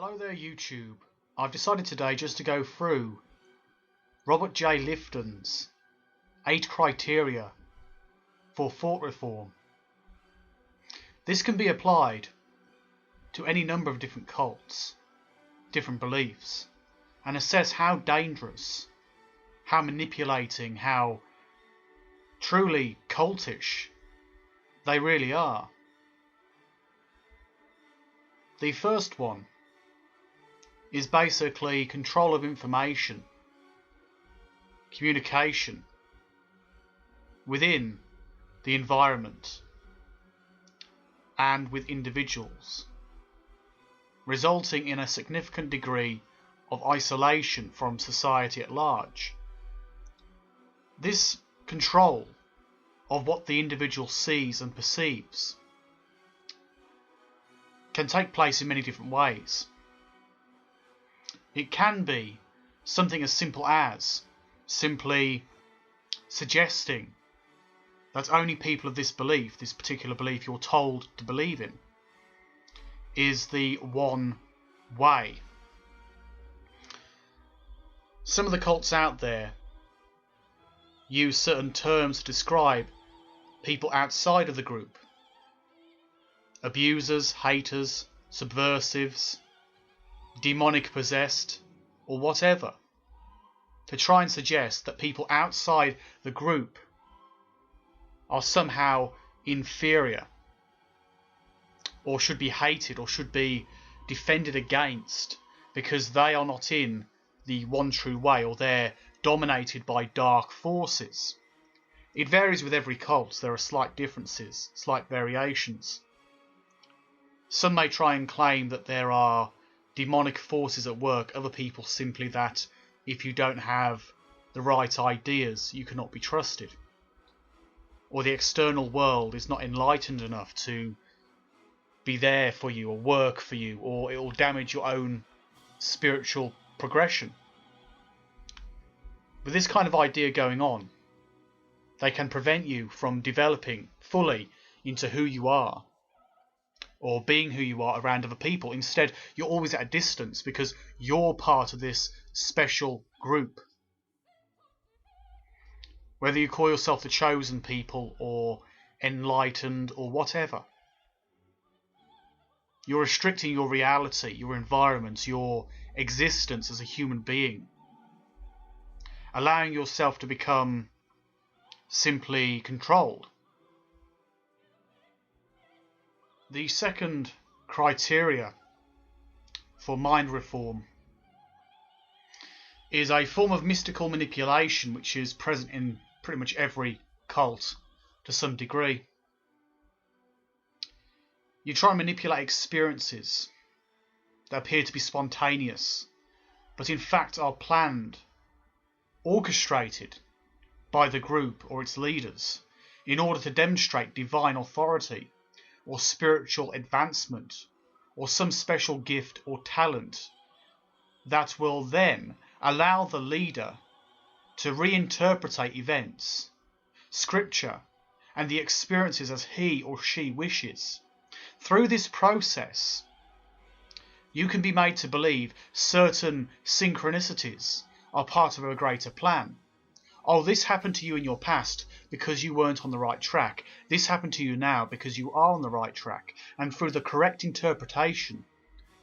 Hello there YouTube. I've decided today just to go through Robert J. Lifton's 8 criteria for thought reform. This can be applied to any number of different cults, different beliefs, and assess how dangerous, how manipulating, how truly cultish they really are. The first one is basically control of information, communication within the environment and with individuals, resulting in a significant degree of isolation from society at large. This control of what the individual sees and perceives can take place in many different ways. It can be something as simple as simply suggesting that only people of this belief, this particular belief you're told to believe in, is the one way. Some of the cults out there use certain terms to describe people outside of the group. Abusers, haters, subversives, demonic possessed, or whatever, to try and suggest that people outside the group are somehow inferior, or should be hated, or should be defended against, because they are not in the one true way, or they're dominated by dark forces. It varies with every cult. There are slight differences, slight variations. Some may try and claim that there are demonic forces at work, other people simply that if you don't have the right ideas you cannot be trusted, or the external world is not enlightened enough to be there for you or work for you, or it will damage your own spiritual progression. With this kind of idea going on, they can prevent you from developing fully into who you are, or being who you are around other people. Instead, you're always at a distance because you're part of this special group. Whether you call yourself the chosen people or enlightened or whatever, you're restricting your reality, your environment, your existence as a human being, allowing yourself to become simply controlled. The second criteria for mind reform is a form of mystical manipulation which is present in pretty much every cult to some degree. You try and manipulate experiences that appear to be spontaneous, but in fact are planned, orchestrated by the group or its leaders in order to demonstrate divine authority, or spiritual advancement, or some special gift or talent that will then allow the leader to reinterpret events, scripture, and the experiences as he or she wishes. Through this process, you can be made to believe certain synchronicities are part of a greater plan. Oh, this happened to you in your past because you weren't on the right track. This happened to you now because you are on the right track. And through the correct interpretation,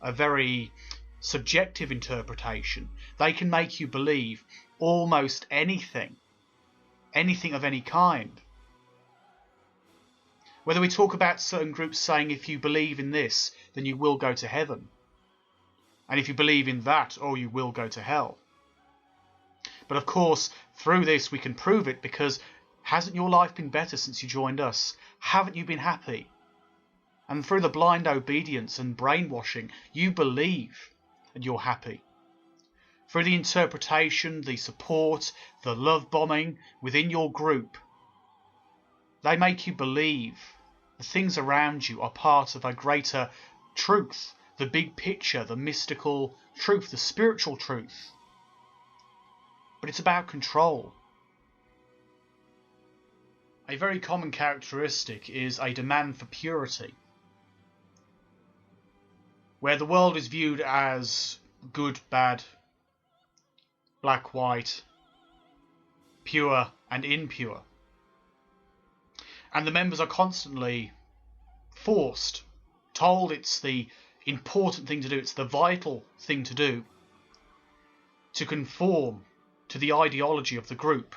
a very subjective interpretation, they can make you believe almost anything. Anything of any kind. Whether we talk about certain groups saying if you believe in this, then you will go to heaven. And if you believe in that, oh, you will go to hell. But of course, through this we can prove it, because hasn't your life been better since you joined us? Haven't you been happy? And through the blind obedience and brainwashing, you believe that you're happy. Through the interpretation, the support, the love bombing within your group, they make you believe the things around you are part of a greater truth, the big picture, the mystical truth, the spiritual truth. But it's about control. A very common characteristic is a demand for purity. where the world is viewed as good, bad, black, white, pure and impure. And the members are constantly forced, told it's the important thing to do, it's the vital thing to do, to conform to the ideology of the group,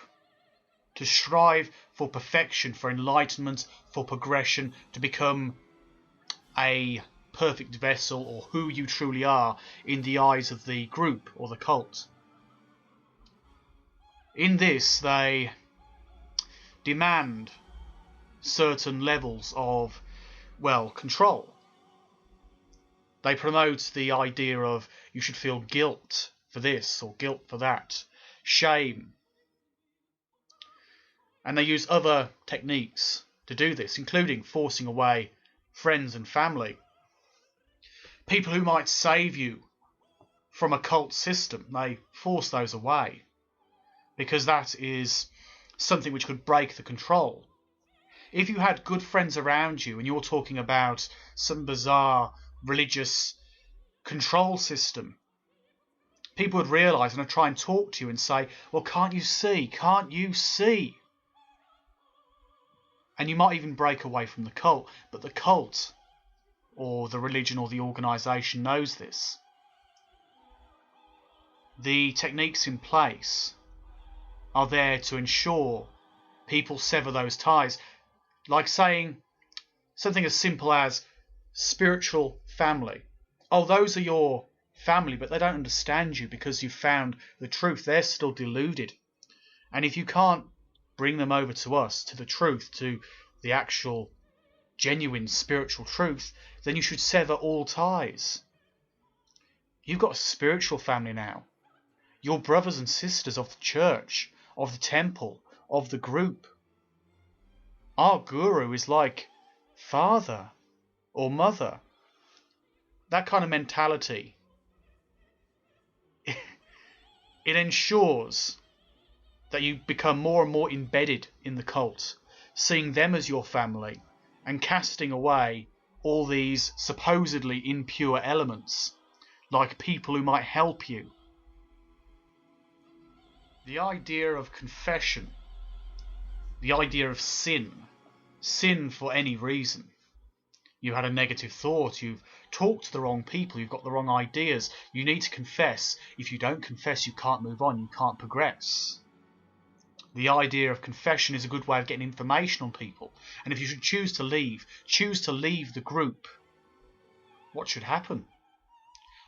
to strive for perfection, for enlightenment, for progression, to become a perfect vessel, or who you truly are in the eyes of the group or the cult. In this, they demand certain levels of, well, control. They promote the idea of you should feel guilt for this or guilt for that, shame. And they use other techniques to do this, including forcing away friends and family. People who might save you from a cult system, they force those away, because that is something which could break the control. If you had good friends around you and you're talking about some bizarre religious control system, people would realise and would try and talk to you and say, well, can't you see? Can't you see? And you might even break away from the cult, but the cult or the religion or the organisation knows this. The techniques in place are there to ensure people sever those ties, like saying something as simple as spiritual family. Oh, those are your family, but they don't understand you because you've found the truth. They're still deluded. And if you can't bring them over to us, to the truth, to the actual genuine spiritual truth, then you should sever all ties. You've got a spiritual family now. Your brothers and sisters of the church, of the temple, of the group. Our guru is like father or mother. That kind of mentality, it ensures that you become more and more embedded in the cult, seeing them as your family and casting away all these supposedly impure elements, like people who might help you. The idea of confession, the idea of sin for any reason. You had a negative thought, you've talked to the wrong people, you've got the wrong ideas, you need to confess. If you don't confess, you can't move on, you can't progress. The idea of confession is a good way of getting information on people. And if you should choose to leave the group, what should happen?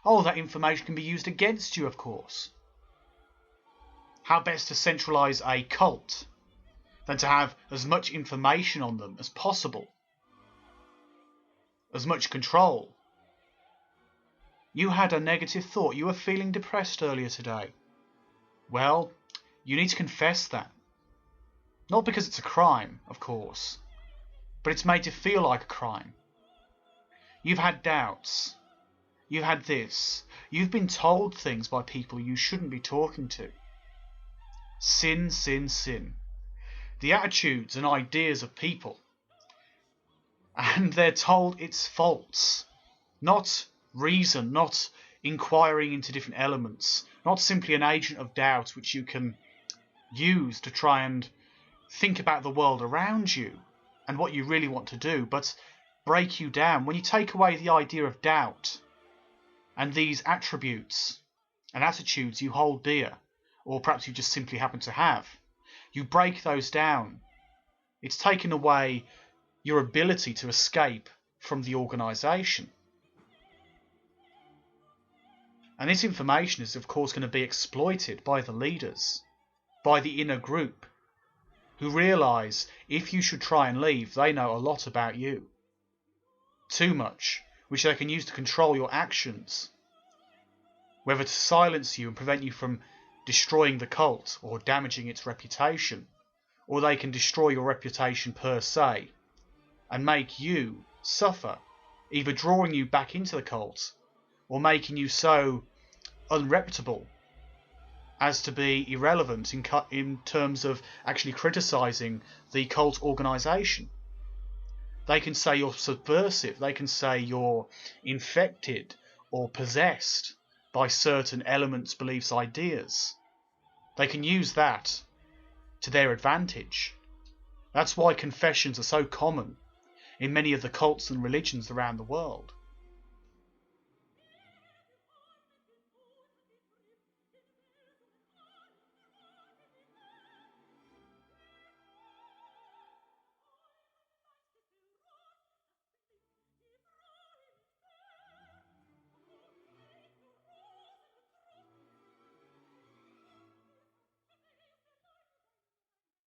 Oh, that information can be used against you, of course. How best to centralise a cult than to have as much information on them as possible, as much control. You had a negative thought, you were feeling depressed earlier today. Well, you need to confess that. Not because it's a crime, of course, but it's made to feel like a crime. You've had doubts. You've had this. You've been told things by people you shouldn't be talking to. Sin, sin, sin. The attitudes and ideas of people. And they're told it's false. Not reason, not inquiring into different elements. Not simply an agent of doubt which you can use to try and think about the world around you and what you really want to do, but break you down. When you take away the idea of doubt and these attributes and attitudes you hold dear, or perhaps you just simply happen to have, you break those down. It's taken away your ability to escape from the organisation. And this information is, of course, going to be exploited by the leaders, by the inner group, who realise if you should try and leave, they know a lot about you. Too much, which they can use to control your actions, whether to silence you and prevent you from destroying the cult or damaging its reputation, or they can destroy your reputation per se and make you suffer, either drawing you back into the cult or making you so unreputable as to be irrelevant in terms of actually criticising the cult organisation. They can say you're subversive, they can say you're infected, or possessed by certain elements, beliefs, ideas, they can use that to their advantage. That's why confessions are so common in many of the cults and religions around the world.